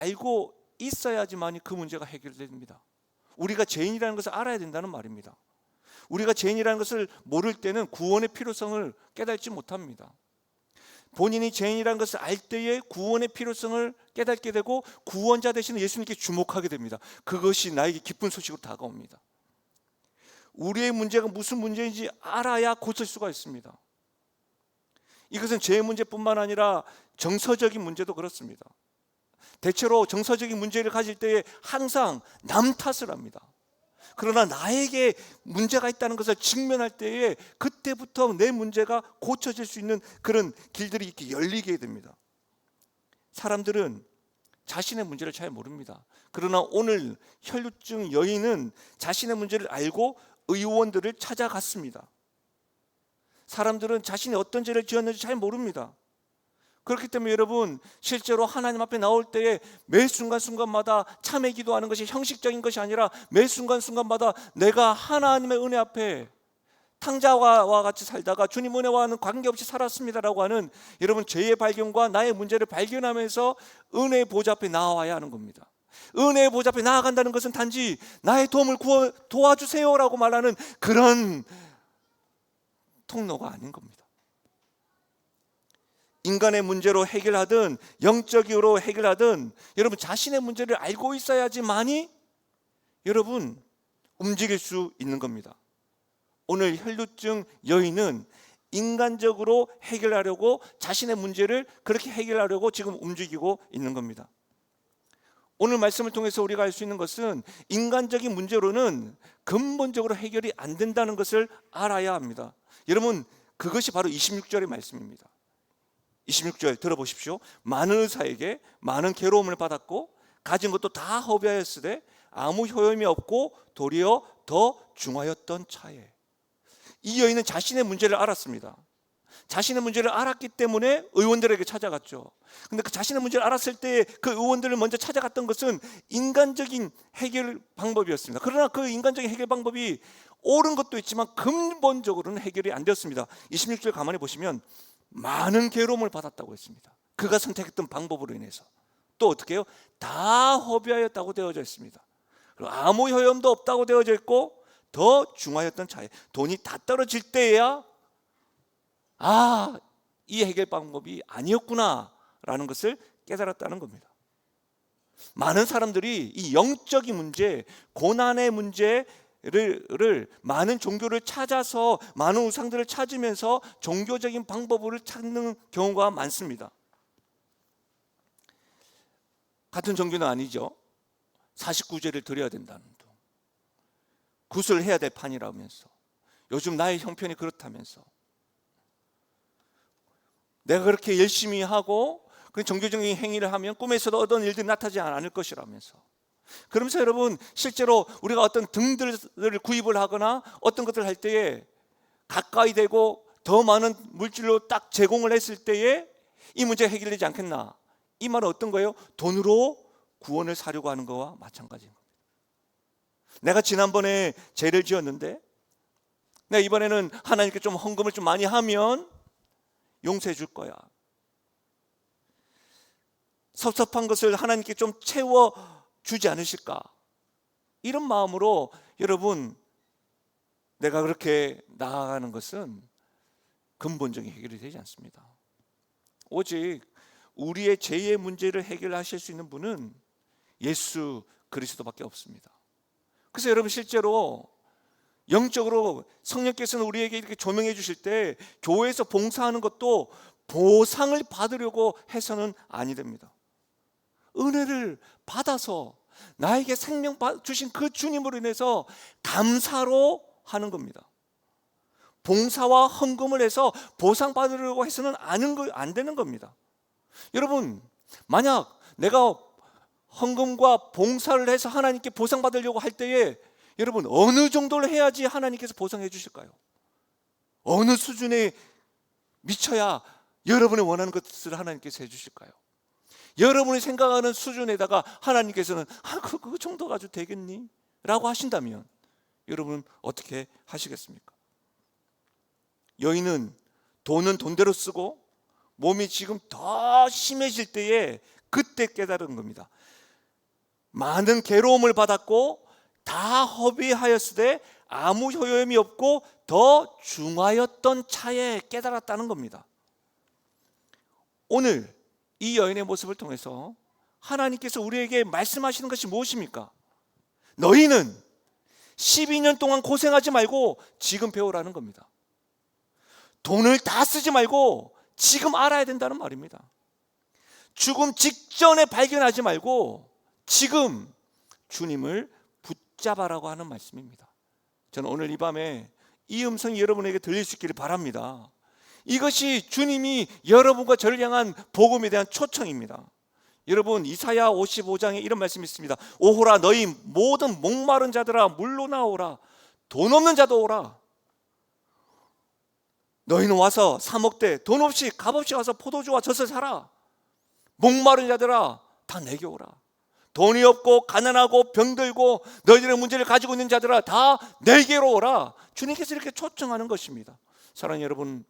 알고 있어야지만 그 문제가 해결됩니다. 우리가 죄인이라는 것을 알아야 된다는 말입니다. 우리가 죄인이라는 것을 모를 때는 구원의 필요성을 깨닫지 못합니다. 본인이 죄인이라는 것을 알 때에 구원의 필요성을 깨닫게 되고 구원자 되시는 예수님께 주목하게 됩니다. 그것이 나에게 기쁜 소식으로 다가옵니다. 우리의 문제가 무슨 문제인지 알아야 고칠 수가 있습니다. 이것은 죄의 문제뿐만 아니라 정서적인 문제도 그렇습니다. 대체로 정서적인 문제를 가질 때에 항상 남 탓을 합니다. 그러나 나에게 문제가 있다는 것을 직면할 때에 그때부터 내 문제가 고쳐질 수 있는 그런 길들이 이렇게 열리게 됩니다. 사람들은 자신의 문제를 잘 모릅니다. 그러나 오늘 혈루증 여인은 자신의 문제를 알고 의원들을 찾아갔습니다. 사람들은 자신이 어떤 죄를 지었는지 잘 모릅니다. 그렇기 때문에 여러분, 실제로 하나님 앞에 나올 때에 매 순간순간마다 참회 기도하는 것이 형식적인 것이 아니라 매 순간순간마다 내가 하나님의 은혜 앞에 탕자와 같이 살다가 주님 은혜와는 관계없이 살았습니다라고 하는 여러분 죄의 발견과 나의 문제를 발견하면서 은혜의 보좌 앞에 나와야 하는 겁니다. 은혜의 보좌 앞에 나아간다는 것은 단지 나의 도움을 도와주세요라고 말하는 그런 통로가 아닌 겁니다. 인간의 문제로 해결하든 영적으로 해결하든 여러분 자신의 문제를 알고 있어야지만이 여러분 움직일 수 있는 겁니다. 오늘 혈루증 여인은 인간적으로 해결하려고 자신의 문제를 그렇게 해결하려고 지금 움직이고 있는 겁니다. 오늘 말씀을 통해서 우리가 알 수 있는 것은 인간적인 문제로는 근본적으로 해결이 안 된다는 것을 알아야 합니다. 여러분, 그것이 바로 26절의 말씀입니다. 26절 들어보십시오. 많은 의사에게 많은 괴로움을 받았고 가진 것도 다 허비하였으되 아무 효험이 없고 도리어 더 중하였던 차에. 이 여인은 자신의 문제를 알았습니다. 자신의 문제를 알았기 때문에 의원들에게 찾아갔죠. 근데 그 자신의 문제를 알았을 때 그 의원들을 먼저 찾아갔던 것은 인간적인 해결 방법이었습니다. 그러나 그 인간적인 해결 방법이 옳은 것도 있지만 근본적으로는 해결이 안 되었습니다. 26절 가만히 보시면 많은 괴로움을 받았다고 했습니다. 그가 선택했던 방법으로 인해서. 또 어떻게 해요? 다 허비하였다고 되어져 있습니다. 그리고 아무 효험도 없다고 되어져 있고 더 중하였던 차에, 돈이 다 떨어질 때에야 이 해결 방법이 아니었구나 라는 것을 깨달았다는 겁니다. 많은 사람들이 이 영적인 문제, 고난의 문제를 많은 종교를 찾아서 많은 우상들을 찾으면서 종교적인 방법을 찾는 경우가 많습니다. 같은 종교는 아니죠. 49제를 드려야 된다는 둥, 굿을 해야 될 판이라면서, 요즘 나의 형편이 그렇다면서, 내가 그렇게 열심히 하고 그 종교적인 행위를 하면 꿈에서도 어떤 일들이 나타나지 않을 것이라면서. 그러면서 여러분, 실제로 우리가 어떤 등들을 구입을 하거나 어떤 것들을 할 때에 가까이 되고 더 많은 물질로 딱 제공을 했을 때에 이 문제가 해결되지 않겠나. 이 말은 어떤 거예요? 돈으로 구원을 사려고 하는 거와 마찬가지인 겁니다. 내가 지난번에 죄를 지었는데 내가 이번에는 하나님께 좀 헌금을 좀 많이 하면 용서해 줄 거야. 섭섭한 것을 하나님께 좀 채워 주지 않으실까? 이런 마음으로 여러분, 내가 그렇게 나아가는 것은 근본적인 해결이 되지 않습니다. 오직 우리의 죄의 문제를 해결하실 수 있는 분은 예수 그리스도밖에 없습니다. 그래서 여러분, 실제로 영적으로 성령께서는 우리에게 이렇게 조명해 주실 때 교회에서 봉사하는 것도 보상을 받으려고 해서는 아니 됩니다. 은혜를 받아서 나에게 생명 주신 그 주님으로 인해서 감사로 하는 겁니다. 봉사와 헌금을 해서 보상받으려고 해서는 안 되는 겁니다. 여러분, 만약 내가 헌금과 봉사를 해서 하나님께 보상받으려고 할 때에 여러분, 어느 정도를 해야지 하나님께서 보상해 주실까요? 어느 수준에 미쳐야 여러분이 원하는 것을 하나님께서 해주실까요? 여러분이 생각하는 수준에다가 하나님께서는 그 정도 가지고 되겠니? 라고 하신다면 여러분은 어떻게 하시겠습니까? 여인은 돈은 돈대로 쓰고 몸이 지금 더 심해질 때에 그때 깨달은 겁니다. 많은 괴로움을 받았고 다 허비하였으되 아무 효용이 없고 더 중하였던 차에 깨달았다는 겁니다. 오늘 이 여인의 모습을 통해서 하나님께서 우리에게 말씀하시는 것이 무엇입니까? 너희는 12년 동안 고생하지 말고 지금 배우라는 겁니다. 돈을 다 쓰지 말고 지금 알아야 된다는 말입니다. 죽음 직전에 발견하지 말고 지금 주님을 붙잡아라고 하는 말씀입니다. 저는 오늘 이 밤에 이 음성이 여러분에게 들릴 수 있기를 바랍니다. 이것이 주님이 여러분과 저를 향한 복음에 대한 초청입니다. 여러분, 이사야 55장에 이런 말씀이 있습니다. 오호라 너희 모든 목마른 자들아 물로 나오라. 돈 없는 자도 오라. 너희는 와서 사 먹되 돈 없이 값없이 와서 포도주와 젖을 사라. 목마른 자들아 다 내게 오라. 돈이 없고 가난하고 병들고 너희들의 문제를 가지고 있는 자들아 다 내게로 오라. 주님께서 이렇게 초청하는 것입니다. 사랑하는 여러분,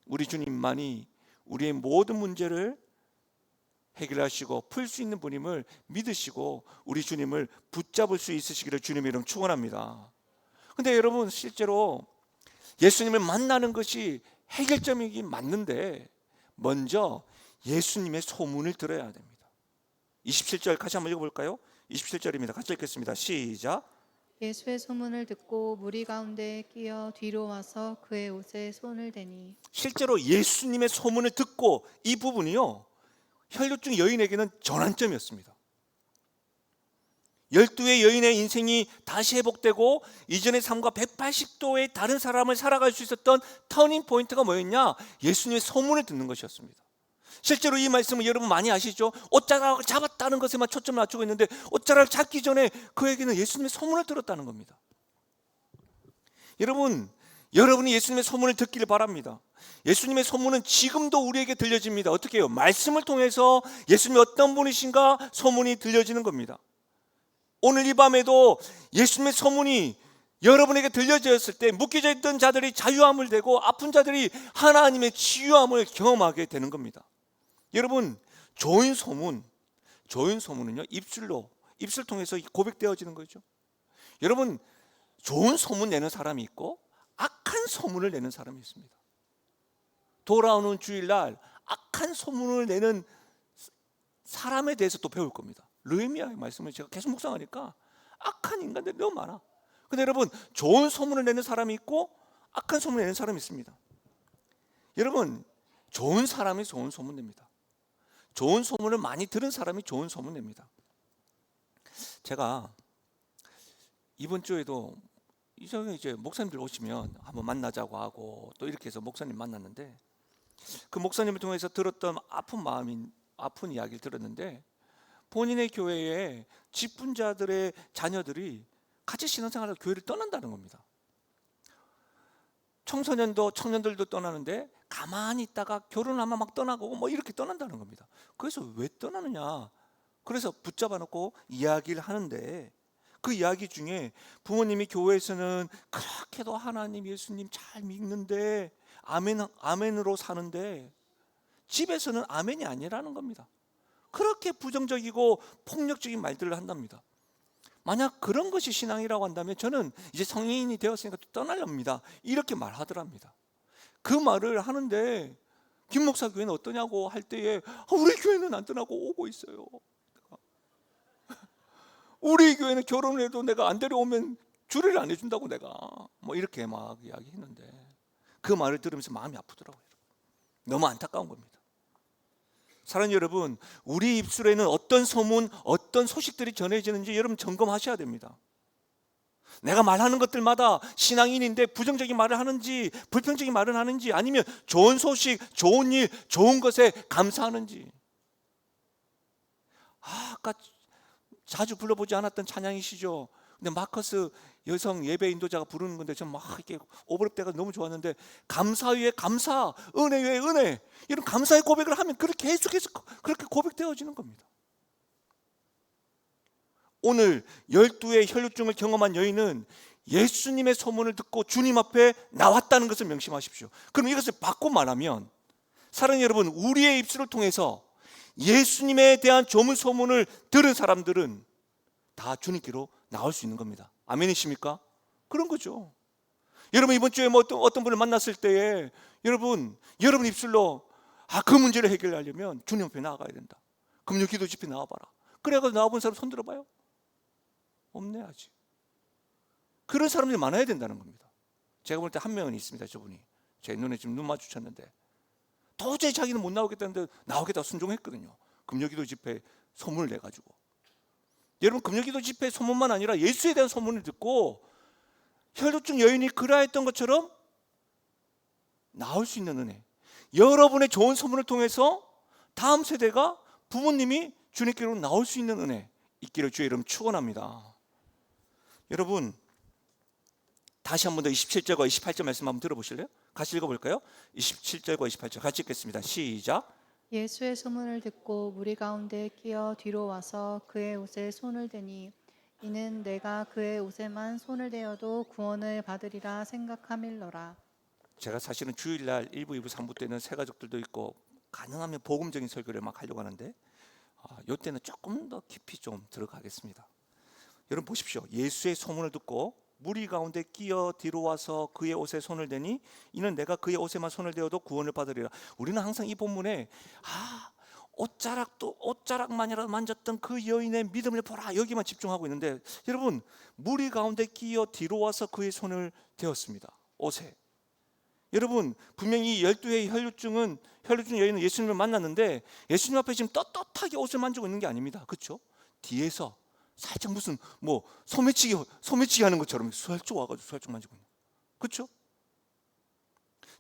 우리 주님만이 우리의 모든 문제를 해결하시고 풀 수 있는 분임을 믿으시고 우리 주님을 붙잡을 수 있으시기를 주님의 이름 축원합니다. 근데 여러분, 실제로 예수님을 만나는 것이 해결점이긴 맞는데 먼저 예수님의 소문을 들어야 됩니다. 27절 같이 한번 읽어볼까요? 27절입니다. 같이 읽겠습니다. 시작. 예수의 소문을 듣고 무리 가운데 끼어 뒤로 와서 그의 옷에 손을 대니. 실제로 예수님의 소문을 듣고, 이 부분이요 혈류증 여인에게는 전환점이었습니다. 12의 여인의 인생이 다시 회복되고 이전의 삶과 180도의 다른 사람을 살아갈 수 있었던 터닝 포인트가 뭐였냐? 예수님의 소문을 듣는 것이었습니다. 실제로 이 말씀은 여러분 많이 아시죠? 옷자락을 잡았다는 것에만 초점을 맞추고 있는데 옷자락을 잡기 전에 그에게는 예수님의 소문을 들었다는 겁니다. 여러분이 예수님의 소문을 듣기를 바랍니다. 예수님의 소문은 지금도 우리에게 들려집니다. 어떻게 해요? 말씀을 통해서 예수님이 어떤 분이신가 소문이 들려지는 겁니다. 오늘 이 밤에도 예수님의 소문이 여러분에게 들려졌을 때 묶여져 있던 자들이 자유함을 되고 아픈 자들이 하나님의 치유함을 경험하게 되는 겁니다. 여러분, 좋은 소문은요 입술 통해서 고백되어지는 거죠. 여러분, 좋은 소문 내는 사람이 있고 악한 소문을 내는 사람이 있습니다. 돌아오는 주일날 악한 소문을 내는 사람에 대해서 또 배울 겁니다. 르헤미야의 말씀을 제가 계속 묵상하니까 악한 인간들이 너무 많아. 근데 여러분, 좋은 소문을 내는 사람이 있고 악한 소문을 내는 사람이 있습니다. 여러분, 좋은 사람이 좋은 소문 냅니다. 좋은 소문을 많이 들은 사람이 좋은 소문 냅니다. 제가 이번 주에도 이제 목사님들 오시면 한번 만나자고 하고 또 이렇게 해서 목사님 만났는데, 그 목사님을 통해서 들었던 아픈 이야기를 들었는데, 본인의 교회에 직분자들의 자녀들이 같이 신앙생활을 교회를 떠난다는 겁니다. 청년들도 떠나는데 가만히 있다가 결혼하면 막 떠나고 뭐 이렇게 떠난다는 겁니다. 그래서 왜 떠나느냐? 그래서 붙잡아 놓고 이야기를 하는데, 그 이야기 중에 부모님이 교회에서는 그렇게도 하나님 예수님 잘 믿는데 아멘으로 사는데 집에서는 아멘이 아니라는 겁니다. 그렇게 부정적이고 폭력적인 말들을 한답니다. 만약 그런 것이 신앙이라고 한다면 저는 이제 성인이 되었으니까 또 떠나렵니다, 이렇게 말하더랍니다. 그 말을 하는데 김 목사 교회는 어떠냐고 할 때에 우리 교회는 안 떠나고 오고 있어요. 우리 교회는 결혼을 해도 내가 안 데려오면 주례를 안 해준다고 내가 뭐 이렇게 막 이야기했는데, 그 말을 들으면서 마음이 아프더라고요. 너무 안타까운 겁니다. 사랑하는 여러분, 우리 입술에는 어떤 소문, 어떤 소식들이 전해지는지 여러분 점검하셔야 됩니다. 내가 말하는 것들마다 신앙인인데 부정적인 말을 하는지 불평적인 말을 하는지, 아니면 좋은 소식, 좋은 일, 좋은 것에 감사하는지. 아까 자주 불러보지 않았던 찬양이시죠. 근데 마커스 여성 예배 인도자가 부르는 건데 전 막 이렇게 오버랩대가 너무 좋았는데, 감사 위에 감사, 은혜 위에 은혜, 이런 감사의 고백을 하면 그렇게 계속해서 그렇게 고백되어지는 겁니다. 오늘 12의 혈류증을 경험한 여인은 예수님의 소문을 듣고 주님 앞에 나왔다는 것을 명심하십시오. 그럼 이것을 바꿔 말하면, 사랑하는 여러분, 우리의 입술을 통해서 예수님에 대한 조문 소문을 들은 사람들은 다 주님께로 나올 수 있는 겁니다. 아멘이십니까? 그런 거죠. 여러분 이번 주에 뭐 어떤 분을 만났을 때에 여러분 입술로 그 문제를 해결하려면 주님 앞에 나아가야 된다. 금요 기도 집회 나와봐라. 그래가지고 나와본 사람 손 들어봐요? 없네 아직. 그런 사람들이 많아야 된다는 겁니다. 제가 볼 때 한 명은 있습니다. 저분이 제 눈에 지금 눈 마주쳤는데 도저히 자기는 못 나오겠다는데 나오겠다고 순종했거든요. 금요기도 집회 소문을 내가지고. 여러분 금요기도 집회 소문만 아니라 예수에 대한 소문을 듣고 혈루증 여인이 그러했던 것처럼 나올 수 있는 은혜, 여러분의 좋은 소문을 통해서 다음 세대가 부모님이 주님께로 나올 수 있는 은혜 있기를 주의 이름 축원합니다. 여러분 다시 한 번 더 27절과 28절 말씀 한번 들어보실래요? 같이 읽어볼까요? 27절과 28절 같이 읽겠습니다. 시작. 예수의 소문을 듣고 무리 가운데 끼어 뒤로 와서 그의 옷에 손을 대니 이는 내가 그의 옷에만 손을 대어도 구원을 받으리라 생각함일러라. 제가 사실은 주일날 1부, 2부, 3부 때는 새 가족들도 있고 가능하면 복음적인 설교를 막 하려고 하는데 이때는 조금 더 깊이 좀 들어가겠습니다. 여러분 보십시오. 예수의 소문을 듣고 무리 가운데 끼어 뒤로 와서 그의 옷에 손을 대니 이는 내가 그의 옷에만 손을 대어도 구원을 받으리라. 우리는 항상 이 본문에 옷자락만이라도 만졌던 그 여인의 믿음을 보라 여기만 집중하고 있는데 여러분 무리 가운데 끼어 뒤로 와서 그의 손을 대었습니다. 옷에. 여러분 분명히 12회의 혈루증 여인은 예수님을 만났는데 예수님 앞에 지금 떳떳하게 옷을 만지고 있는 게 아닙니다. 그렇죠? 뒤에서 살짝 무슨 뭐 소매치기 하는 것처럼 살짝 와가지고 살짝 만지고 있는. 그렇죠?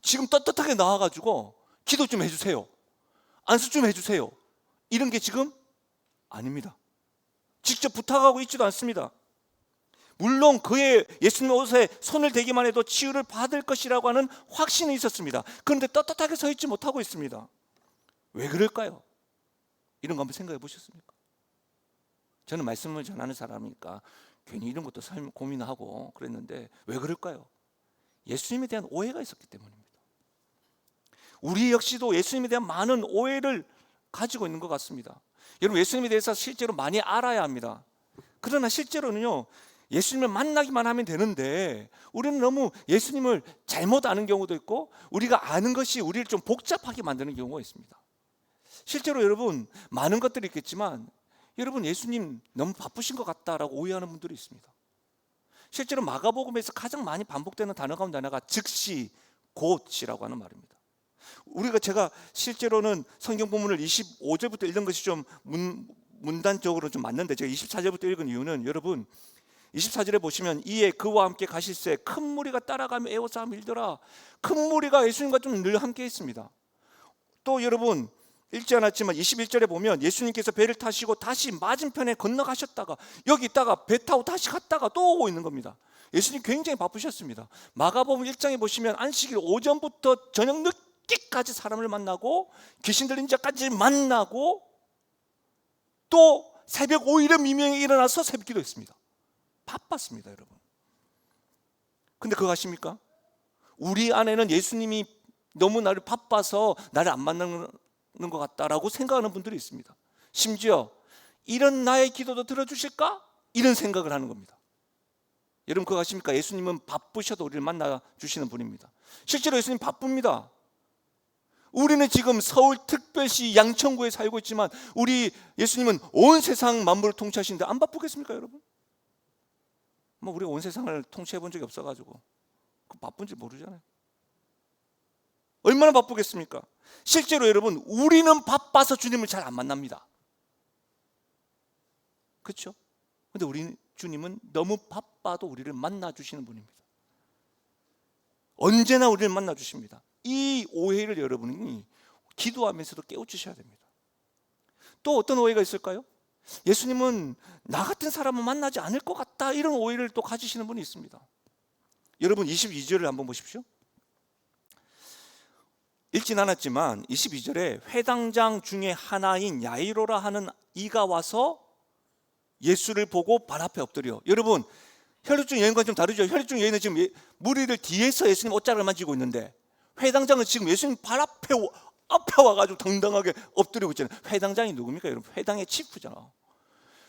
지금 떳떳하게 나와가지고 기도 좀 해주세요. 안수 좀 해주세요. 이런 게 지금 아닙니다. 직접 부탁하고 있지도 않습니다. 물론 그의 예수님 옷에 손을 대기만 해도 치유를 받을 것이라고 하는 확신이 있었습니다. 그런데 떳떳하게 서 있지 못하고 있습니다. 왜 그럴까요? 이런 거 한번 생각해 보셨습니까? 저는 말씀을 전하는 사람이니까 괜히 이런 것도 고민하고 그랬는데 왜 그럴까요? 예수님에 대한 오해가 있었기 때문입니다. 우리 역시도 예수님에 대한 많은 오해를 가지고 있는 것 같습니다. 여러분 예수님에 대해서 실제로 많이 알아야 합니다. 그러나 실제로는요 예수님을 만나기만 하면 되는데 우리는 너무 예수님을 잘못 아는 경우도 있고 우리가 아는 것이 우리를 좀 복잡하게 만드는 경우가 있습니다. 실제로 여러분 많은 것들이 있겠지만 여러분 예수님 너무 바쁘신 것 같다라고 오해하는 분들이 있습니다. 실제로 마가복음에서 가장 많이 반복되는 단어 가운데 하나가 즉시 곧이라고 하는 말입니다. 제가 실제로는 성경 본문을 25절부터 읽는 것이 좀 문단적으로 좀 맞는데 제가 24절부터 읽은 이유는 여러분 24절에 보시면 이에 그와 함께 가실새 큰 무리가 따라가며 애워싸 밀더라. 큰 무리가 예수님과 좀 늘 함께 있습니다. 또 여러분 읽지 않았지만 21절에 보면 예수님께서 배를 타시고 다시 맞은편에 건너가셨다가 여기 있다가 배 타고 다시 갔다가 또 오고 있는 겁니다. 예수님 굉장히 바쁘셨습니다. 마가복음 1장에 보시면 안식일 오전부터 저녁 늦게까지 사람을 만나고 귀신 들린 자까지 만나고 또 새벽 5일에 미명에 일어나서 새벽 기도했습니다. 바빴습니다 여러분. 근데 그거 아십니까? 우리 안에는 예수님이 너무 나를 바빠서 나를 안 만나는 것 같다라고 생각하는 분들이 있습니다. 심지어 이런 나의 기도도 들어주실까? 이런 생각을 하는 겁니다. 여러분 그거 아십니까? 예수님은 바쁘셔도 우리를 만나 주시는 분입니다. 실제로 예수님 바쁩니다. 우리는 지금 서울특별시 양천구에 살고 있지만 우리 예수님은 온 세상 만물을 통치하시는데 안 바쁘겠습니까 여러분? 뭐 우리가 온 세상을 통치해 본 적이 없어가지고 그 바쁜지 모르잖아요. 얼마나 바쁘겠습니까? 실제로 여러분 우리는 바빠서 주님을 잘 안 만납니다. 그렇죠? 근데 우리 주님은 너무 바빠도 우리를 만나 주시는 분입니다. 언제나 우리를 만나 주십니다. 이 오해를 여러분이 기도하면서도 깨우치셔야 됩니다. 또 어떤 오해가 있을까요? 예수님은 나 같은 사람은 만나지 않을 것 같다 이런 오해를 또 가지시는 분이 있습니다. 여러분 22절을 한번 보십시오. 읽진 않았지만 22절에 회당장 중에 하나인 야이로라 하는 이가 와서 예수를 보고 발 앞에 엎드려. 여러분 혈루증 여인과 좀 다르죠. 혈루증 여인은 지금 무리들 뒤에서 예수님 옷자락을 만지고 있는데 회당장은 지금 예수님 발 앞에 와가지고 당당하게 엎드리고 있잖아요. 회당장이 누굽니까 여러분? 회당의 치프잖아.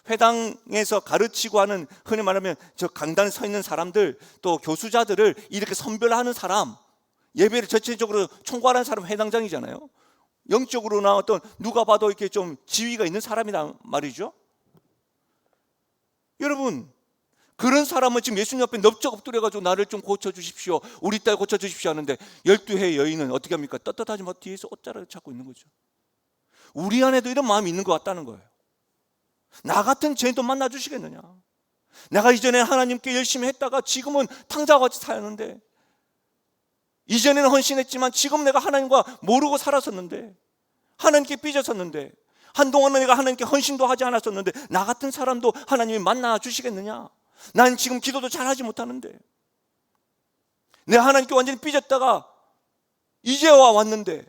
회당에서 가르치고 하는, 흔히 말하면 저 강단에 서 있는 사람들, 또 교수자들을 이렇게 선별하는 사람, 예배를 전체적으로 총괄하는 사람 회당장이잖아요. 영적으로나 어떤 누가 봐도 이렇게 좀 지위가 있는 사람이란 말이죠. 여러분, 그런 사람은 지금 예수님 앞에 넓적 엎드려가지고 나를 좀 고쳐주십시오, 우리 딸 고쳐주십시오 하는데 12해 여인은 어떻게 합니까? 떳떳하지 못 뒤에서 옷자락을 찾고 있는 거죠. 우리 안에도 이런 마음이 있는 것 같다는 거예요. 나 같은 죄인도 만나주시겠느냐? 내가 이전에 하나님께 열심히 했다가 지금은 탕자같이 사는데, 이전에는 헌신했지만 지금 내가 하나님과 모르고 살았었는데, 하나님께 삐졌었는데, 한동안은 내가 하나님께 헌신도 하지 않았었는데 나 같은 사람도 하나님이 만나 주시겠느냐? 난 지금 기도도 잘하지 못하는데, 내가 하나님께 완전히 삐졌다가 이제 왔는데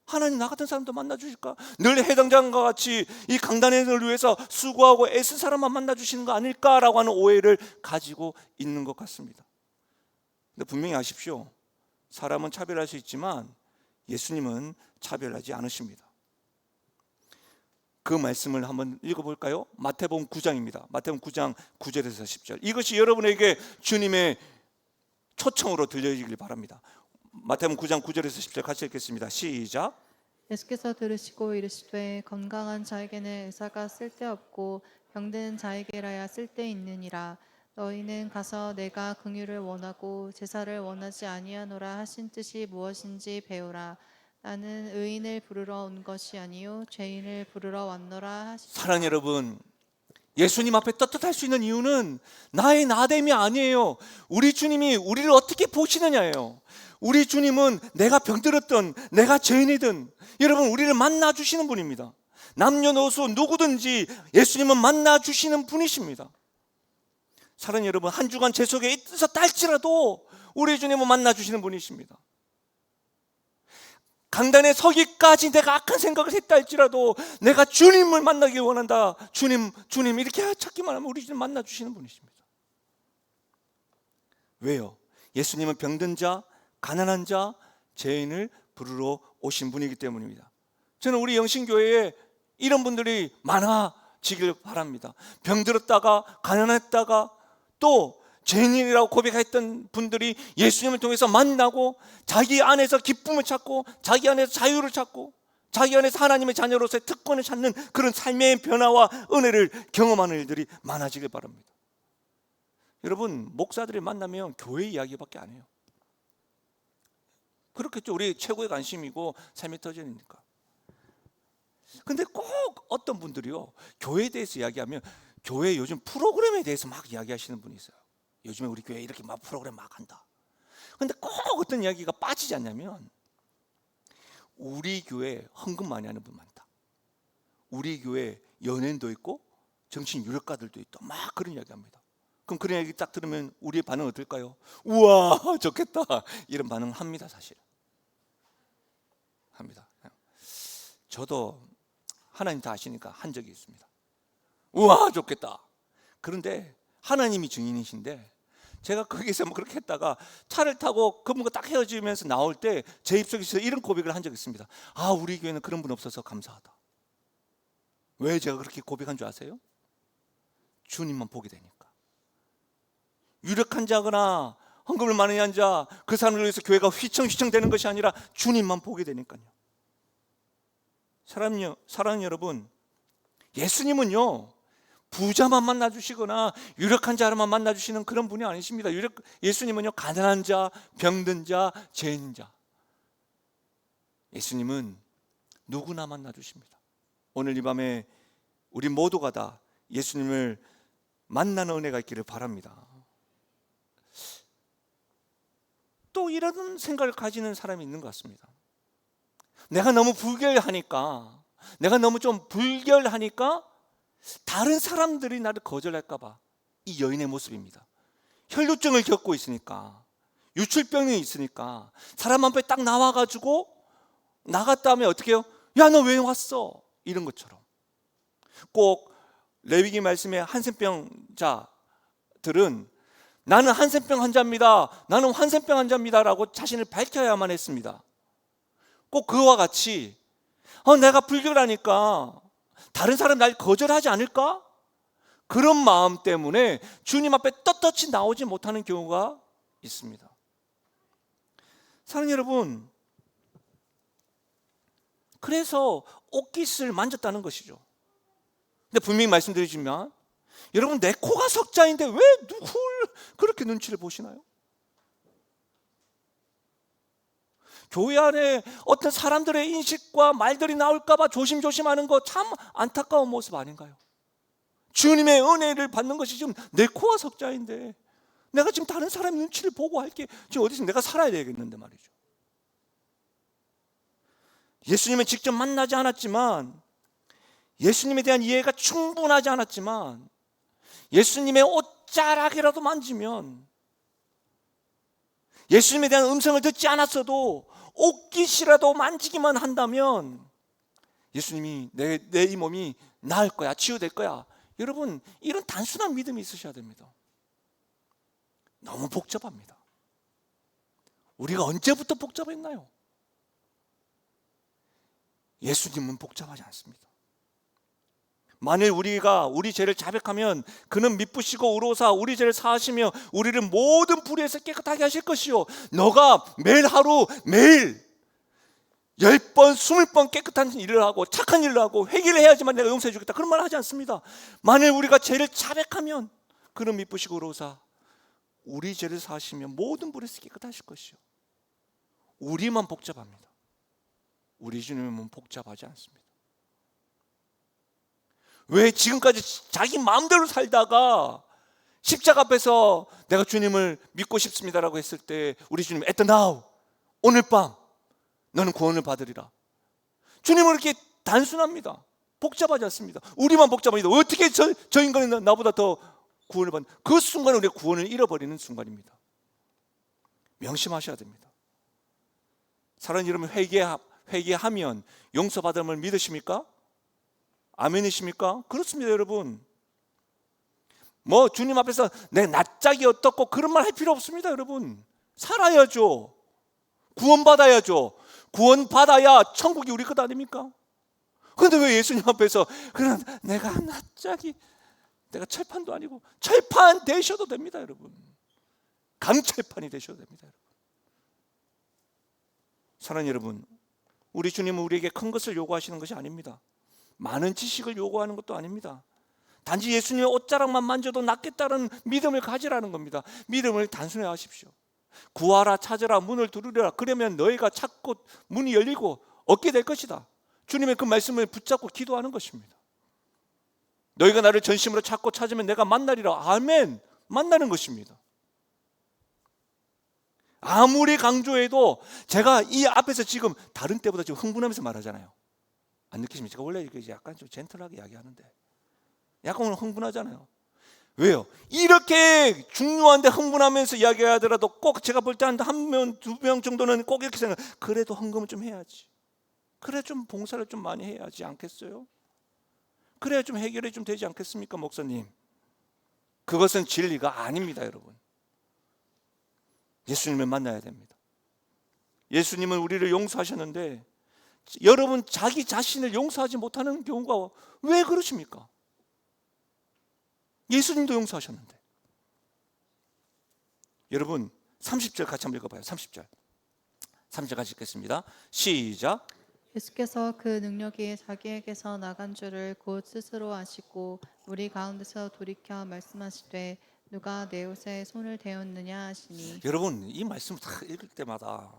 하나님 나 같은 사람도 만나 주실까? 늘 해당장과 같이 이 강단을 위해서 수고하고 애쓴 사람만 만나 주시는 거 아닐까라고 하는 오해를 가지고 있는 것 같습니다. 근데 분명히 아십시오. 사람은 차별할 수 있지만 예수님은 차별하지 않으십니다. 그 말씀을 한번 읽어볼까요? 마태복음 9장입니다. 마태복음 9장 9절에서 10절. 이것이 여러분에게 주님의 초청으로 들려지길 바랍니다. 마태복음 9장 9절에서 10절 같이 읽겠습니다. 시작. 예수께서 들으시고 이르시되 건강한 자에게는 의사가 쓸데없고 병든 자에게라야 쓸데있느니라. 너희는 가서 내가 긍휼을 원하고 제사를 원하지 아니하노라 하신 뜻이 무엇인지 배우라. 나는 의인을 부르러 온 것이 아니요 죄인을 부르러 왔노라 하시니라. 사랑하는 여러분, 예수님 앞에 떳떳할 수 있는 이유는 나의 나됨이 아니에요. 우리 주님이 우리를 어떻게 보시느냐예요. 우리 주님은 내가 병들었던, 내가 죄인이든 여러분 우리를 만나 주시는 분입니다. 남녀노소 누구든지 예수님은 만나 주시는 분이십니다. 사랑하는 여러분, 한 주간 제 속에 있어서 딸지라도 우리 주님은 만나 주시는 분이십니다. 강단에 서기까지 내가 악한 생각을 했다 할지라도 내가 주님을 만나기 원한다, 주님 이렇게 찾기만 하면 우리 주님 만나 주시는 분이십니다. 왜요? 예수님은 병든 자, 가난한 자, 죄인을 부르러 오신 분이기 때문입니다. 저는 우리 영신교회에 이런 분들이 많아지길 바랍니다. 병들었다가 가난했다가 또 죄인이라고 고백했던 분들이 예수님을 통해서 만나고 자기 안에서 기쁨을 찾고 자기 안에서 자유를 찾고 자기 안에서 하나님의 자녀로서의 특권을 찾는 그런 삶의 변화와 은혜를 경험하는 일들이 많아지길 바랍니다. 여러분, 목사들이 만나면 교회 이야기밖에 안 해요. 그렇겠죠. 우리 최고의 관심이고 삶의 터전이니까. 근데 꼭 어떤 분들이요, 교회에 대해서 이야기하면 교회 요즘 프로그램에 대해서 막 이야기하시는 분이 있어요. 요즘에 우리 교회 이렇게 막 프로그램 막 한다. 근데 꼭 어떤 이야기가 빠지지 않냐면, 우리 교회 헌금 많이 하는 분 많다, 우리 교회 연예인도 있고 정신 유력가들도 있다, 막 그런 이야기 합니다. 그럼 그런 이야기 딱 들으면 우리의 반응은 어떨까요? 우와 좋겠다, 이런 반응 합니다. 사실 합니다. 저도 하나님 다 아시니까 한 적이 있습니다. 우와 좋겠다. 그런데 하나님이 증인이신데 제가 거기서 뭐 그렇게 했다가 차를 타고 그분과 딱 헤어지면서 나올 때 제 입속에서 이런 고백을 한 적이 있습니다. 아, 우리 교회는 그런 분 없어서 감사하다. 왜 제가 그렇게 고백한 줄 아세요? 주님만 보게 되니까. 유력한 자거나 헌금을 많이 한 자, 그 사람을 위해서 교회가 휘청휘청 되는 것이 아니라 주님만 보게 되니까요. 사랑하는 여러분, 예수님은요 부자만 만나주시거나 유력한 자만 만나주시는 그런 분이 아니십니다. 예수님은요 가난한 자, 병든 자, 죄인 자, 예수님은 누구나 만나주십니다. 오늘 이 밤에 우리 모두가 다 예수님을 만나는 은혜가 있기를 바랍니다. 또 이런 생각을 가지는 사람이 있는 것 같습니다. 내가 너무 불결하니까, 내가 너무 좀 불결하니까 다른 사람들이 나를 거절할까 봐. 이 여인의 모습입니다. 혈루증을 겪고 있으니까, 유출병이 있으니까 사람 앞에 딱 나와가지고 나갔다 하면 어떻게 해요? 야, 너 왜 왔어? 이런 것처럼. 꼭 레위기 말씀에 한센병자들은 나는 한센병 환자입니다, 나는 한센병 환자입니다 라고 자신을 밝혀야만 했습니다. 꼭 그와 같이 내가 불결하니까 다른 사람 날 거절하지 않을까? 그런 마음 때문에 주님 앞에 떳떳이 나오지 못하는 경우가 있습니다. 사랑하는 여러분, 그래서 옷깃을 만졌다는 것이죠. 근데 분명히 말씀드리지만 여러분, 내 코가 석자인데 왜 누굴 그렇게 눈치를 보시나요? 교회 안에 어떤 사람들의 인식과 말들이 나올까 봐 조심조심하는 거 참 안타까운 모습 아닌가요? 주님의 은혜를 받는 것이 지금 내 코가 석자인데 내가 지금 다른 사람 눈치를 보고 할 게 지금 어디서 내가 살아야 되겠는데 말이죠. 예수님은 직접 만나지 않았지만, 예수님에 대한 이해가 충분하지 않았지만, 예수님의 옷자락이라도 만지면, 예수님에 대한 음성을 듣지 않았어도 옷깃이라도 만지기만 한다면 예수님이 내 이 몸이 나을 거야, 치유될 거야. 여러분, 이런 단순한 믿음이 있으셔야 됩니다. 너무 복잡합니다. 우리가 언제부터 복잡했나요? 예수님은 복잡하지 않습니다. 만일 우리가 우리 죄를 자백하면 그는 미쁘시고 의로사 우리 죄를 사하시며 우리를 모든 불의에서 깨끗하게 하실 것이요, 너가 매일 하루 매일 10번 20번 깨끗한 일을 하고 착한 일을 하고 회개를 해야지만 내가 용서해 주겠다, 그런 말 하지 않습니다. 만일 우리가 죄를 자백하면 그는 미쁘시고 의로사 우리 죄를 사하시며 모든 불의에서 깨끗하실 것이요, 우리만 복잡합니다. 우리 주님은 복잡하지 않습니다. 왜 지금까지 자기 마음대로 살다가 십자가 앞에서 내가 주님을 믿고 싶습니다라고 했을 때 우리 주님 at now, 오늘 밤 너는 구원을 받으리라. 주님은 이렇게 단순합니다. 복잡하지 않습니다. 우리만 복잡합니다. 어떻게 저 인간이 나보다 더 구원을 받는, 그 순간에 우리가 구원을 잃어버리는 순간입니다. 명심하셔야 됩니다. 사랑하는 여러분, 회개하면 용서받음을 믿으십니까? 아멘이십니까? 그렇습니다. 여러분, 뭐 주님 앞에서 내 낯짝이 어떻고 그런 말 할 필요 없습니다. 여러분, 살아야죠. 구원받아야죠. 구원받아야 천국이 우리 것 아닙니까? 그런데 왜 예수님 앞에서 그런 내가 낯짝이, 내가 철판도 아니고, 철판 되셔도 됩니다. 여러분, 강철판이 되셔도 됩니다. 여러분. 사랑하는 여러분, 우리 주님은 우리에게 큰 것을 요구하시는 것이 아닙니다. 많은 지식을 요구하는 것도 아닙니다. 단지 예수님의 옷자락만 만져도 낫겠다는 믿음을 가지라는 겁니다. 믿음을 단순히 하십시오. 구하라, 찾으라, 문을 두드리라, 그러면 너희가 찾고 문이 열리고 얻게 될 것이다. 주님의 그 말씀을 붙잡고 기도하는 것입니다. 너희가 나를 전심으로 찾고 찾으면 내가 만나리라. 아멘. 만나는 것입니다. 아무리 강조해도 제가 이 앞에서 지금 다른 때보다 지금 흥분하면서 말하잖아요. 안 느끼십니까? 제가 원래 약간 좀 젠틀하게 이야기하는데 약간 오늘 흥분하잖아요. 왜요? 이렇게 중요한데 흥분하면서 이야기하더라도 꼭 제가 볼 때 한 명, 두 명 정도는 꼭 이렇게 생각, 그래도 헌금을 좀 해야지, 그래 좀 봉사를 좀 많이 해야지 않겠어요? 그래야 좀 해결이 좀 되지 않겠습니까, 목사님? 그것은 진리가 아닙니다. 여러분, 예수님을 만나야 됩니다. 예수님은 우리를 용서하셨는데 여러분, 자기 자신을 용서하지 못하는 경우가 왜 그러십니까? 예수님도 용서하셨는데. 여러분, 30절 같이 한번 읽어봐요. 30절 같이 읽겠습니다. 시작. 예수께서 그 능력이 자기에게서 나간 줄을 곧 스스로 아시고 우리 가운데서 돌이켜 말씀하시되 누가 내 옷에 손을 대었느냐 하시니. 여러분, 이 말씀 다 읽을 때마다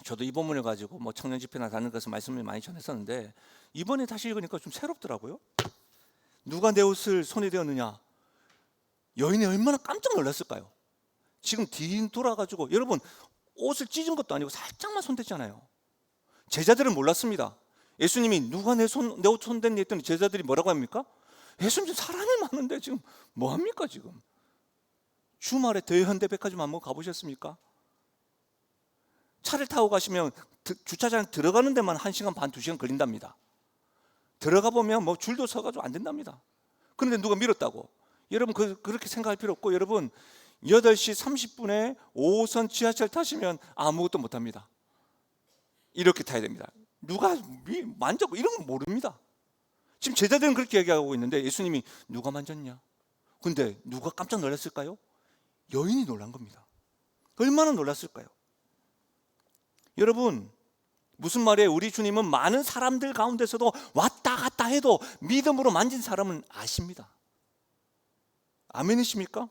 저도 이 본문을 가지고 뭐 청년 집회나 다른 것을 말씀을 많이 전했었는데 이번에 다시 읽으니까 좀 새롭더라고요. 누가 내 옷을 손에 대었느냐. 여인이 얼마나 깜짝 놀랐을까요? 지금 뒤돌아가지고, 여러분, 옷을 찢은 것도 아니고 살짝만 손댔잖아요. 제자들은 몰랐습니다. 예수님이 누가 내 옷 손댔니 했더니 제자들이 뭐라고 합니까? 예수님, 사람이 많은데 지금 뭐 합니까? 지금 주말에 대현대백화점 한번 가보셨습니까? 차를 타고 가시면 주차장 들어가는 데만 1시간 반, 2시간 걸린답니다. 들어가 보면 뭐 줄도 서가지고 안 된답니다. 그런데 누가 밀었다고? 여러분, 그렇게 생각할 필요 없고, 여러분 8시 30분에 5호선 지하철 타시면 아무것도 못합니다. 이렇게 타야 됩니다. 누가 만졌고 이런 건 모릅니다. 지금 제자들은 그렇게 얘기하고 있는데 예수님이 누가 만졌냐? 근데 누가 깜짝 놀랐을까요? 여인이 놀란 겁니다. 얼마나 놀랐을까요? 여러분, 무슨 말이에요? 우리 주님은 많은 사람들 가운데서도 왔다 갔다 해도 믿음으로 만진 사람은 아십니다. 아멘이십니까?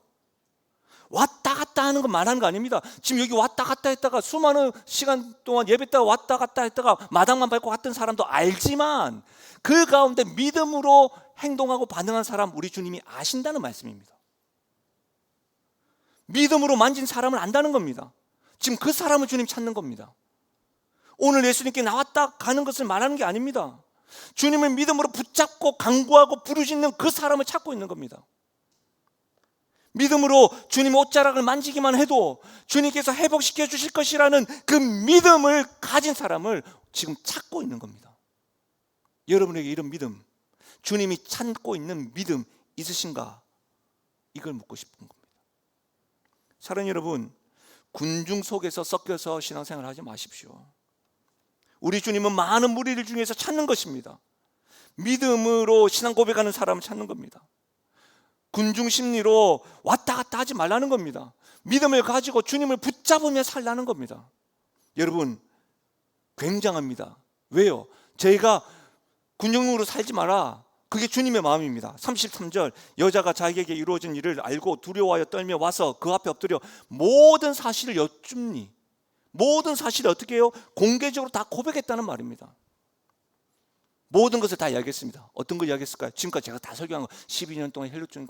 왔다 갔다 하는 거 말하는 거 아닙니다. 지금 여기 왔다 갔다 했다가 수많은 시간 동안 예배다가 왔다 갔다 했다가 마당만 밟고 갔던 사람도 알지만 그 가운데 믿음으로 행동하고 반응한 사람 우리 주님이 아신다는 말씀입니다. 믿음으로 만진 사람을 안다는 겁니다. 지금 그 사람을 주님 찾는 겁니다. 오늘 예수님께 나왔다 가는 것을 말하는 게 아닙니다. 주님을 믿음으로 붙잡고 간구하고 부르짖는 그 사람을 찾고 있는 겁니다. 믿음으로 주님의 옷자락을 만지기만 해도 주님께서 회복시켜 주실 것이라는 그 믿음을 가진 사람을 지금 찾고 있는 겁니다. 여러분에게 이런 믿음, 주님이 찾고 있는 믿음 있으신가? 이걸 묻고 싶은 겁니다. 사랑하는 여러분, 군중 속에서 섞여서 신앙생활 하지 마십시오. 우리 주님은 많은 무리들 중에서 찾는 것입니다. 믿음으로 신앙 고백하는 사람을 찾는 겁니다. 군중 심리로 왔다 갔다 하지 말라는 겁니다. 믿음을 가지고 주님을 붙잡으며 살라는 겁니다. 여러분, 굉장합니다. 왜요? 저희가 군중으로 살지 마라. 그게 주님의 마음입니다. 33절, 여자가 자기에게 이루어진 일을 알고 두려워하여 떨며 와서 그 앞에 엎드려 모든 사실을 여쭙니. 모든 사실을 어떻게 해요? 공개적으로 다 고백했다는 말입니다. 모든 것을 다 이야기했습니다. 어떤 걸 이야기했을까요? 지금까지 제가 다 설교한 거 12년 동안 혈루증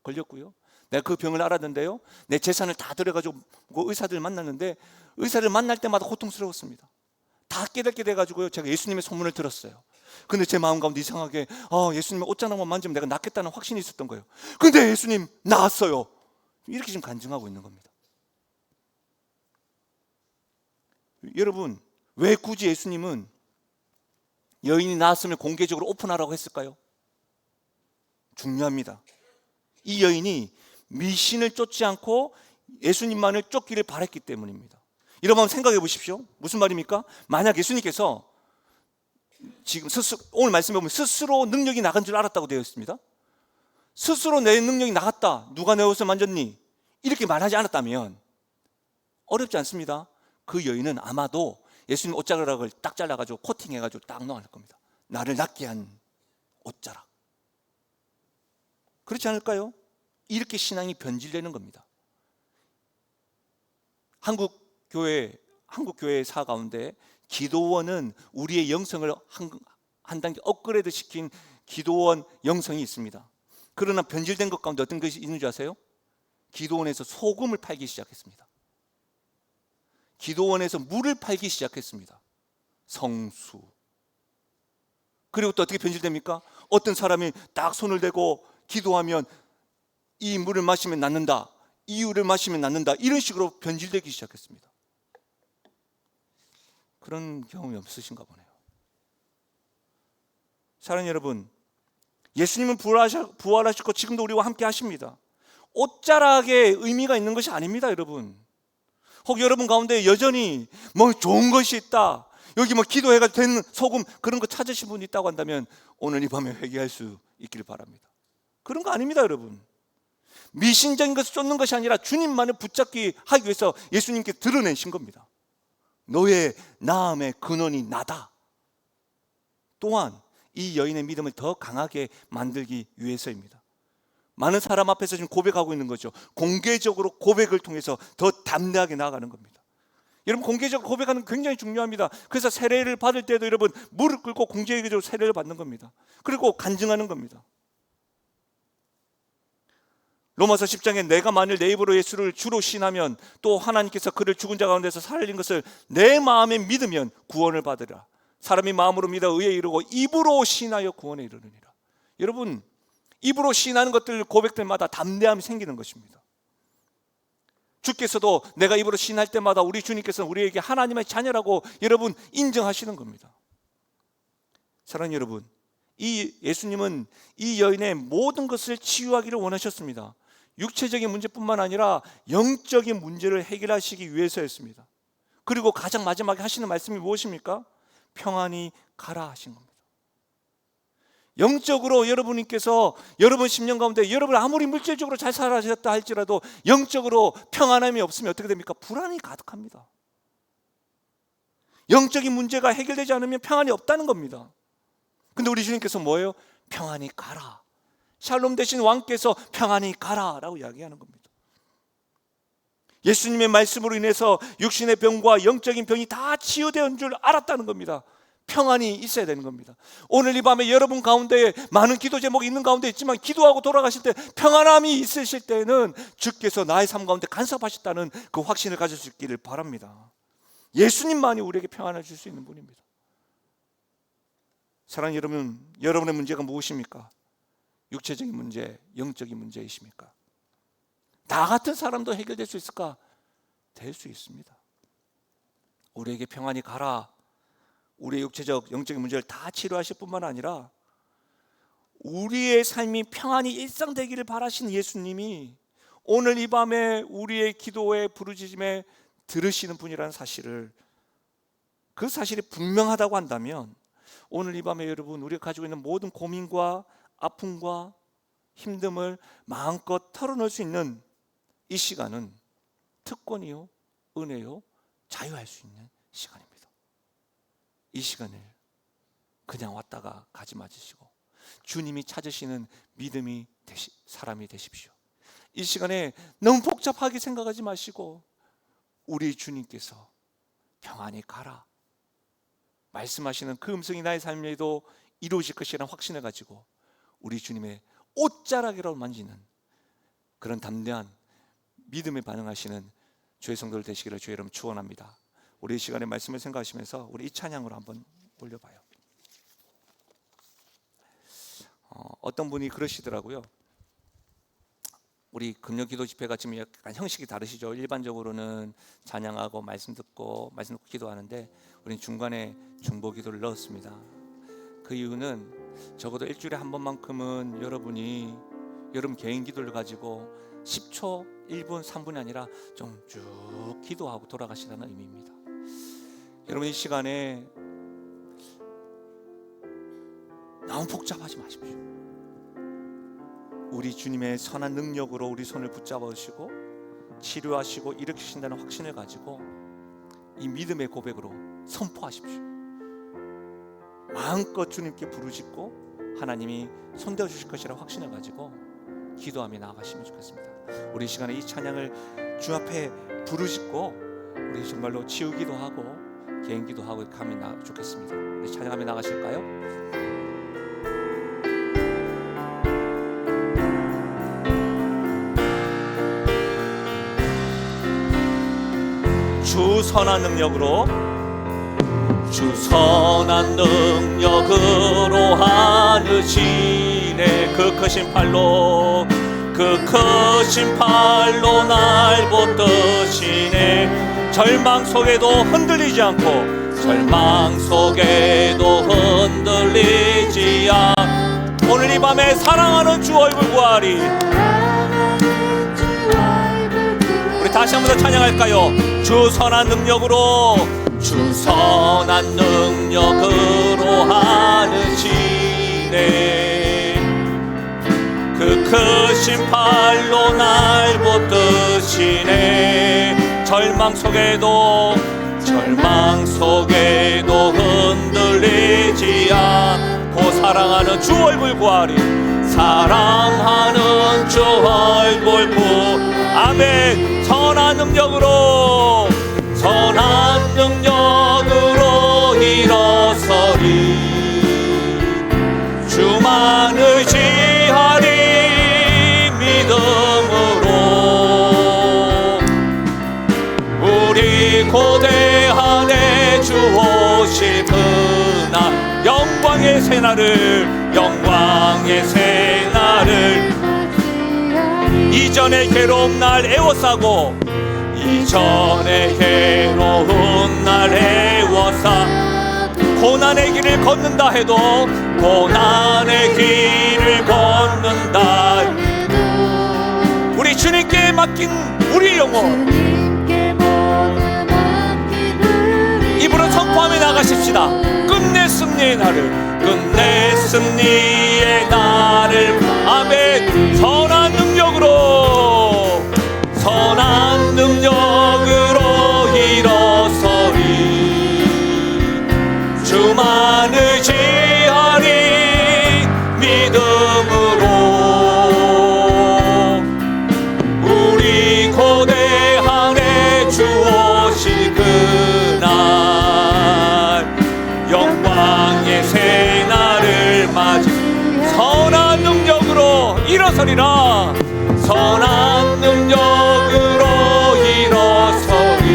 걸렸고요. 내가 그 병을 앓았는데요, 내 재산을 다 들여가지고 의사들을 만났는데 의사를 만날 때마다 고통스러웠습니다. 다 깨닫게 돼가지고요, 제가 예수님의 소문을 들었어요. 근데 제 마음 가운데 이상하게 예수님의 옷자락만 만지면 내가 낫겠다는 확신이 있었던 거예요. 근데 예수님 나았어요. 이렇게 지금 간증하고 있는 겁니다. 여러분, 왜 굳이 예수님은 여인이 나았음을 공개적으로 오픈하라고 했을까요? 중요합니다. 이 여인이 미신을 쫓지 않고 예수님만을 쫓기를 바랬기 때문입니다. 여러분 한번 생각해 보십시오. 무슨 말입니까? 만약 예수님께서 지금 오늘 말씀에 보면 스스로 능력이 나간 줄 알았다고 되어 있습니다. 스스로 내 능력이 나갔다, 누가 내 옷을 만졌니? 이렇게 말하지 않았다면 어렵지 않습니다. 그 여인은 아마도 예수님 옷자락을 딱 잘라가지고 코팅해가지고 딱 넣어놓을 겁니다. 나를 낫게 한 옷자락. 그렇지 않을까요? 이렇게 신앙이 변질되는 겁니다. 한국 교회사 가운데 기도원은 우리의 영성을 한 단계 업그레이드 시킨 기도원 영성이 있습니다. 그러나 변질된 것 가운데 어떤 것이 있는 줄 아세요? 기도원에서 소금을 팔기 시작했습니다. 기도원에서 물을 팔기 시작했습니다. 성수. 그리고 또 어떻게 변질됩니까? 어떤 사람이 딱 손을 대고 기도하면 이 물을 마시면 낫는다, 이 물을 마시면 낫는다, 이런 식으로 변질되기 시작했습니다. 그런 경험이 없으신가 보네요. 사랑하는 여러분, 예수님은 부활하셨고 지금도 우리와 함께 하십니다. 옷자락에 의미가 있는 것이 아닙니다, 여러분. 혹 여러분 가운데 여전히 뭐 좋은 것이 있다, 여기 뭐 기도해가 된 소금 그런 거 찾으신 분이 있다고 한다면 오늘 이 밤에 회개할 수 있기를 바랍니다. 그런 거 아닙니다, 여러분. 미신적인 것을 쫓는 것이 아니라 주님만을 붙잡기 하기 위해서 예수님께 드러내신 겁니다. 너의 나음의 근원이 나다. 또한 이 여인의 믿음을 더 강하게 만들기 위해서입니다. 많은 사람 앞에서 지금 고백하고 있는 거죠. 공개적으로 고백을 통해서 더 담대하게 나아가는 겁니다. 여러분, 공개적으로 고백하는 게 굉장히 중요합니다. 그래서 세례를 받을 때도 여러분 무릎 꿇고 공개적으로 세례를 받는 겁니다. 그리고 간증하는 겁니다. 로마서 10장에 내가 만일 내 입으로 예수를 주로 신하면 또 하나님께서 그를 죽은 자 가운데서 살린 것을 내 마음에 믿으면 구원을 받으라. 사람이 마음으로 믿어 의에 이르고 입으로 신하여 구원에 이르느니라. 여러분, 입으로 신하는 것들 고백들마다 담대함이 생기는 것입니다. 주께서도 내가 입으로 신할 때마다 우리 주님께서는 우리에게 하나님의 자녀라고 여러분 인정하시는 겁니다. 사랑하는 여러분, 이 예수님은 이 여인의 모든 것을 치유하기를 원하셨습니다. 육체적인 문제뿐만 아니라 영적인 문제를 해결하시기 위해서였습니다. 그리고 가장 마지막에 하시는 말씀이 무엇입니까? 평안히 가라 하신 겁니다. 영적으로 여러분께서 여러분 10년 가운데 여러분 아무리 물질적으로 잘 살아셨다 할지라도 영적으로 평안함이 없으면 어떻게 됩니까? 불안이 가득합니다. 영적인 문제가 해결되지 않으면 평안이 없다는 겁니다. 근데 우리 주님께서 뭐예요? 평안히 가라. 샬롬 대신 왕께서 평안히 가라 라고 이야기하는 겁니다. 예수님의 말씀으로 인해서 육신의 병과 영적인 병이 다 치유된 줄 알았다는 겁니다. 평안이 있어야 되는 겁니다. 오늘 이 밤에 여러분 가운데 많은 기도 제목이 있는 가운데 있지만 기도하고 돌아가실 때 평안함이 있으실 때는 주께서 나의 삶 가운데 간섭하셨다는 그 확신을 가질 수 있기를 바랍니다. 예수님만이 우리에게 평안을 줄 수 있는 분입니다. 사랑하는 여러분, 여러분의 문제가 무엇입니까? 육체적인 문제, 영적인 문제이십니까? 나 같은 사람도 해결될 수 있을까? 될 수 있습니다. 우리에게 평안이 가라. 우리의 육체적, 영적인 문제를 다 치료하실 뿐만 아니라 우리의 삶이 평안히 일상되기를 바라시는 예수님이 오늘 이 밤에 우리의 기도에 부르짖음에 들으시는 분이라는 사실을, 그 사실이 분명하다고 한다면 오늘 이 밤에 여러분, 우리가 가지고 있는 모든 고민과 아픔과 힘듦을 마음껏 털어놓을 수 있는 이 시간은 특권이요, 은혜요, 자유할 수 있는 시간입니다. 이 시간을 그냥 왔다가 가지 마시고 주님이 찾으시는 믿음이 사람이 되십시오. 이 시간에 너무 복잡하게 생각하지 마시고 우리 주님께서 평안히 가라 말씀하시는 그 음성이 나의 삶에도 이루어질 것이라는 확신을 가지고 우리 주님의 옷자락이라고 만지는 그런 담대한 믿음에 반응하시는 주의 성도들 되시기를 주의 이름 축원합니다. 우리 이 시간에 말씀을 생각하시면서 우리 이 찬양으로 한번 올려봐요. 어떤 분이 그러시더라고요. 우리 금요기도 집회가 지금 약간 형식이 다르시죠. 일반적으로는 찬양하고 말씀 듣고 기도하는데 우리는 중간에 중보기도를 넣었습니다. 그 이유는 적어도 일주일에 한 번만큼은 여러분 개인 기도를 가지고 10초, 1분, 3분이 아니라 좀 쭉 기도하고 돌아가시라는 의미입니다. 여러분 이 시간에 너무 복잡하지 마십시오. 우리 주님의 선한 능력으로 우리 손을 붙잡으시고 치료하시고 일으키신다는 확신을 가지고 이 믿음의 고백으로 선포하십시오. 마음껏 주님께 부르짖고 하나님이 손대어 주실 것이라는 확신을 가지고 기도하며 나아가시면 좋겠습니다. 우리 이 시간에 이 찬양을 주 앞에 부르짖고 우리 정말로 치우기도 하고 개인기도 하고 가면 좋겠습니다. 우리 찬양하며 나가실까요? 주 선한 능력으로 하느시네 그 크신 팔로 날 붙드시네 절망 속에도 흔들리지 않고 오늘 이 밤에 사랑하는 주 얼굴 구하리. 우리 다시 한번 더 찬양할까요? 주 선한 능력으로 하느시네 그 크신 팔로 날 붙드시네 절망 속에도 흔들리지 않고 사랑하는 주 얼굴 구하리. 사랑하는 주 얼굴 아멘. 선한 능력으로 일어서리 주만 의지하리 믿음으로 우리 고대하네 주 오실 그날 영광의 새날을 이전의 괴로운 날 애워싸고 고난의 길을 걷는다 해도 우리 주님께 맡긴 우리 영혼 입으로 선포하며 나가십시다. 끝내 승리의 날을 끝내 승리의 날을 아멘. 선한 능력으로 선한 능력으로 일어서리 주만 의지하리 믿음으로 우리 고대한 해 주 오실 그날 영광의 새날을 맞이 선한 능력으로 일어서리라. 선한 능력으로 일어서리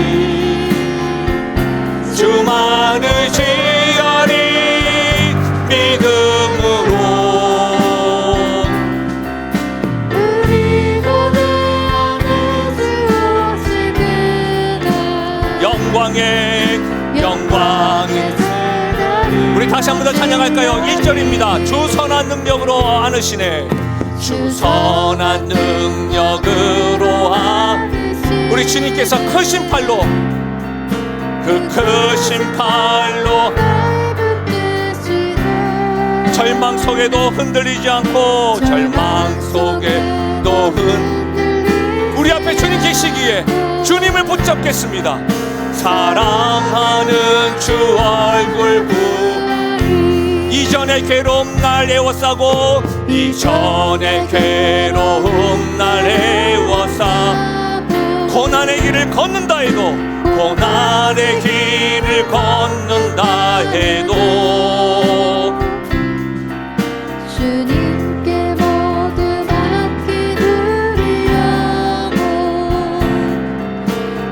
주만 의지하리 믿음으로 우리 고대하는 주 오실 그날 영광의 우리 다시 한 번 더 찬양할까요? 1절입니다. 주 선한 능력으로 안으시네. 주 선한 능력으로 우리 주님께서 크신 팔로 그 크신 팔로 절망 속에도 흔들리지 않고 절망 속에도 우리 앞에 주님 계시기에 주님을 붙잡겠습니다. 사랑하는 주 얼굴 이전의 괴로움 날 애워싸고 이전의 괴로움 날 애워싸 고난의 길을 걷는다 해도 고난의 길을 걷는다 해도 주님께 모두 맡기는 영혼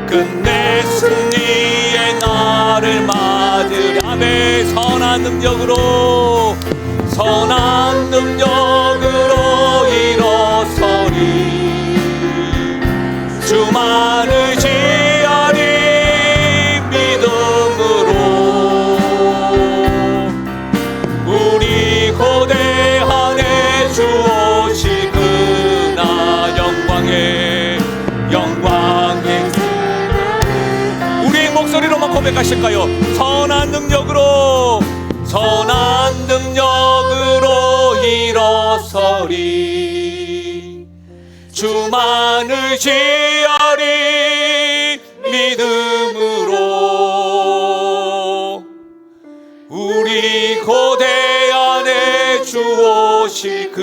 끝내 승리의 날을 맞으랴. 내 선한 능력으로 선한 능력으로 일어서리 주만 의지하리 믿음으로 우리 고대한 해 주 오실 그날 영광의 우리의 목소리로만 고백하실까요? 선한 능력으로 일어서리 주만 의지하리 믿음으로 우리 고대한 해 주 오실 그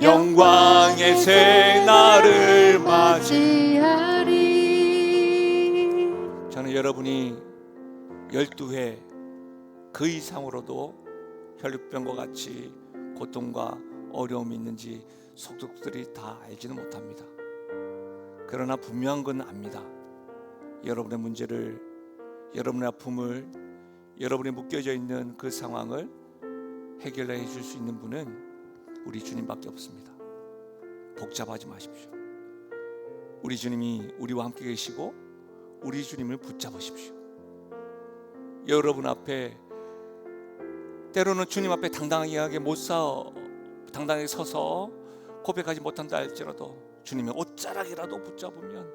영광의 새날을 맞이하리. 저는 여러분이 12회 그 이상으로도 혈류병과 같이 고통과 어려움이 있는지 속속들이 다 알지는 못합니다. 그러나 분명한 건 압니다. 여러분의 문제를, 여러분의 아픔을, 여러분이 묶여져 있는 그 상황을 해결해 줄 수 있는 분은 우리 주님밖에 없습니다. 복잡하지 마십시오. 우리 주님이 우리와 함께 계시고 우리 주님을 붙잡으십시오. 여러분 앞에 때로는 주님 앞에 당당하게 당당하게 서서 고백하지 못한다 할지라도 주님의 옷자락이라도 붙잡으면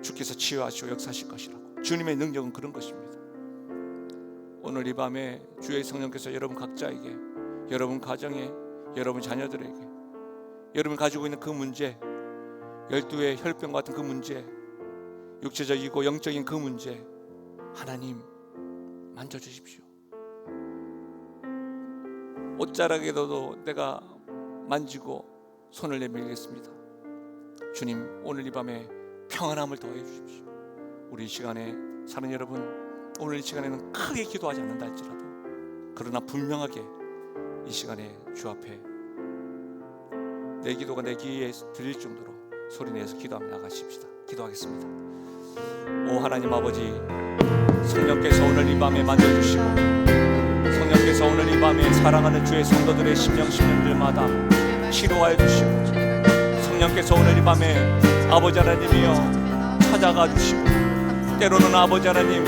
주께서 치유하시고 역사하실 것이라고. 주님의 능력은 그런 것입니다. 오늘 이 밤에 주의 성령께서 여러분 각자에게, 여러분 가정에, 여러분 자녀들에게, 여러분 가지고 있는 그 문제, 12의 혈병 같은 그 문제, 육체적이고 영적인 그 문제, 하나님 만져주십시오. 옷자락에도 내가 만지고 손을 내밀겠습니다. 주님, 오늘 이 밤에 평안함을 더해 주십시오. 우리 이 시간에 사는 여러분, 오늘 이 시간에는 크게 기도하지 않는다 할지라도 그러나 분명하게 이 시간에 주 앞에 내 기도가 내 귀에 들릴 정도로 소리내서 기도하며 나가십시다. 기도하겠습니다. 오 하나님 아버지, 성령께서 오늘 이 밤에 만져주시고 성령께서 오늘 이 밤에 사랑하는 주의 성도들의 심령들마다 치료하여 주시고 성령께서 오늘 이 밤에 아버지 하나님이여 찾아가 주시고 때로는 아버지 하나님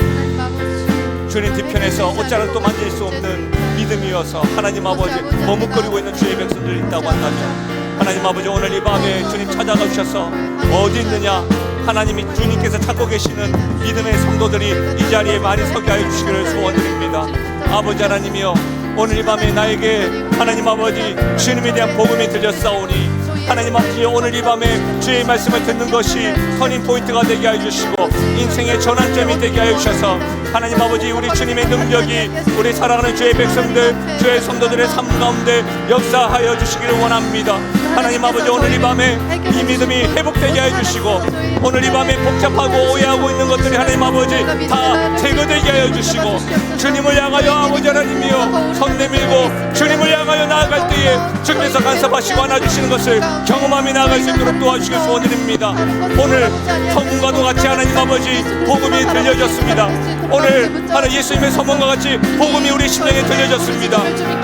주님 뒤편에서 옷자락도 만질 수 없는 믿음이어서 하나님 아버지 머뭇거리고 있는 주의 백성들이 있다고 한다면 하나님 아버지 오늘 이 밤에 주님 찾아가 주셔서 어디 있느냐 하나님이 주님께서 찾고 계시는 믿음의 성도들이 이 자리에 많이 서게 하여 주시기를 소원드립니다. 아버지 하나님이여, 오늘 이 밤에 나에게 하나님 아버지 주님에 대한 복음이 들렸사오니 하나님 아버지, 오늘 이 밤에 주의 말씀을 듣는 것이 터닝 포인트가 되게 하여 주시고 인생의 전환점이 되게 하여 주셔서 하나님 아버지, 우리 주님의 능력이 우리 사랑하는 주의 백성들, 주의 성도들의 삶 가운데 역사하여 주시기를 원합니다. 하나님 아버지, 오늘 이 밤에 이 믿음이 회복되게 하여 주시고 오늘 이 밤에 복잡하고 오해하고 있는 것들이 하나님 아버지 다 제거되게 하여 주시고 주님을 향하여 아버지 하나님이여 손 내밀고 주님을 향하여 나아갈 때에 주께서 간섭하시고 안아주시는 것을 경험하며 나아갈 수 있도록 도와주시길 소원드립니다. 오늘 서문과도 같이 하나님 아버지 복음이 들려졌습니다. 오늘 하나님 예수님의 서문과 같이 복음이 우리 심령에 들려졌습니다.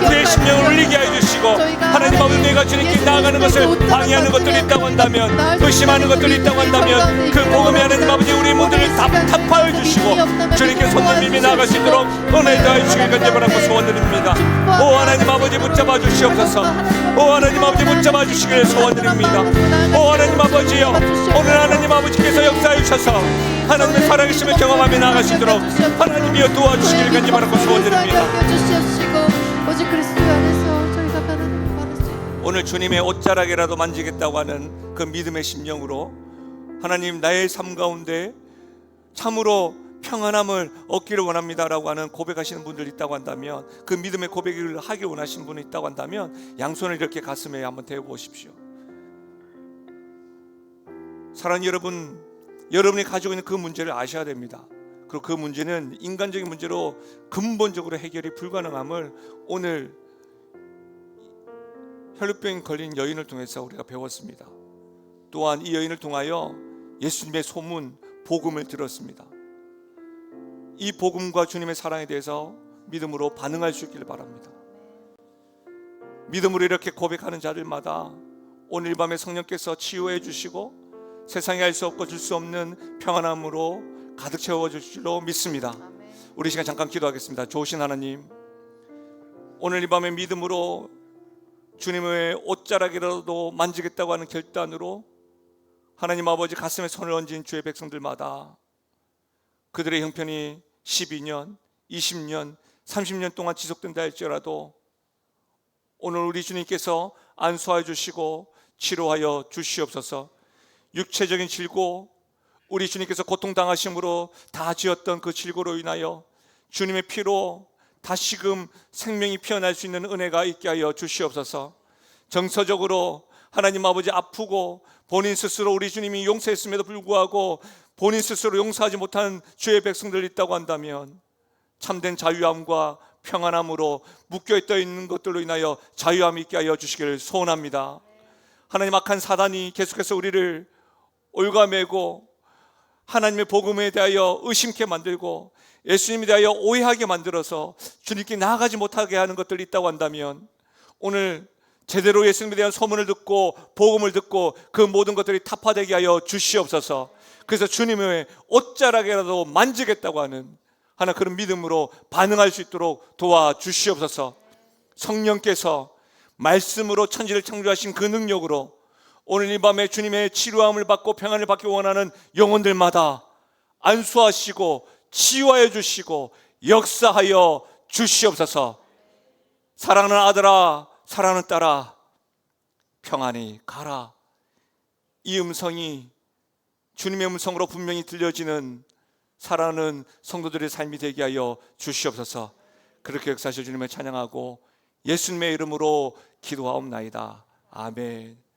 우리의 심령을 울리게 하여 주시고 하나님 아버지, 내가 주님께 나아가는 것을 방해하는 것들이 있다고 한다면, 의심하는 것들이 있다고 한다면 그 복음이 하나님 아버지 우리 모두를 답답하여 주시고 주님께 손 내밀며 나아갈 수 있도록 은혜 더하여 주시길 간절하고 소원드립니다. 오 하나님 아버지, 붙잡아 주시옵소서. 오 하나님 아버지, 붙잡아 주시기를 소원드립니다. 오 하나님 아버지여, 오늘 하나님 아버지께서 역사해 주셔서 하나님의 살아계심을 경험하며 나아갈 수 있도록 하나님이여 도와주시기를 간절하고 소원드립니다. 오직 그리스도 안에서 저희가 가는 바를 수 오늘 주님의 옷자락이라도 만지겠다고 하는 그 믿음의 심령으로 하나님, 나의 삶 가운데 참으로 평안함을 얻기를 원합니다라고 하는 고백하시는 분들이 있다고 한다면, 그 믿음의 고백을 하기 원하시는 분이 있다고 한다면 양손을 이렇게 가슴에 한번 대어 보십시오. 사랑하는 여러분, 여러분이 가지고 있는 그 문제를 아셔야 됩니다. 그리고 그 문제는 인간적인 문제로 근본적으로 해결이 불가능함을 오늘 혈루병 걸린 여인을 통해서 우리가 배웠습니다. 또한 이 여인을 통하여 예수님의 소문, 복음을 들었습니다. 이 복음과 주님의 사랑에 대해서 믿음으로 반응할 수 있기를 바랍니다. 믿음으로 이렇게 고백하는 자들마다 오늘 밤에 성령께서 치유해 주시고 세상에 알 수 없고 줄 수 없는 평안함으로 가득 채워줄 줄로 믿습니다. 우리 시간 잠깐 기도하겠습니다. 좋으신 하나님, 오늘 이 밤에 믿음으로 주님의 옷자락이라도 만지겠다고 하는 결단으로 하나님 아버지 가슴에 손을 얹은 주의 백성들마다 그들의 형편이 12년, 20년, 30년 동안 지속된다 할지라도 오늘 우리 주님께서 안수하여 주시고 치료하여 주시옵소서. 육체적인 질고, 우리 주님께서 고통당하심으로 다 지었던 그 질고로 인하여 주님의 피로 다시금 생명이 피어날 수 있는 은혜가 있게 하여 주시옵소서. 정서적으로 하나님 아버지 아프고 본인 스스로 우리 주님이 용서했음에도 불구하고 본인 스스로 용서하지 못한 주의 백성들이 있다고 한다면 참된 자유함과 평안함으로 묶여있다 있는 것들로 인하여 자유함이 있게 하여 주시기를 소원합니다. 하나님, 악한 사단이 계속해서 우리를 올가매고 하나님의 복음에 대하여 의심케 만들고 예수님에 대하여 오해하게 만들어서 주님께 나아가지 못하게 하는 것들이 있다고 한다면 오늘 제대로 예수님에 대한 소문을 듣고 복음을 듣고 그 모든 것들이 타파되게 하여 주시옵소서. 그래서 주님의 옷자락이라도 만지겠다고 하는 하나 그런 믿음으로 반응할 수 있도록 도와주시옵소서. 성령께서 말씀으로 천지를 창조하신 그 능력으로 오늘 이 밤에 주님의 치료함을 받고 평안을 받기 원하는 영혼들마다 안수하시고 치유하여 주시고 역사하여 주시옵소서. 사랑하는 아들아, 사랑하는 딸아, 평안히 가라. 이 음성이 주님의 음성으로 분명히 들려지는 사랑하는 성도들의 삶이 되게 하여 주시옵소서. 그렇게 역사하셔 주님을 찬양하고 예수님의 이름으로 기도하옵나이다. 아멘.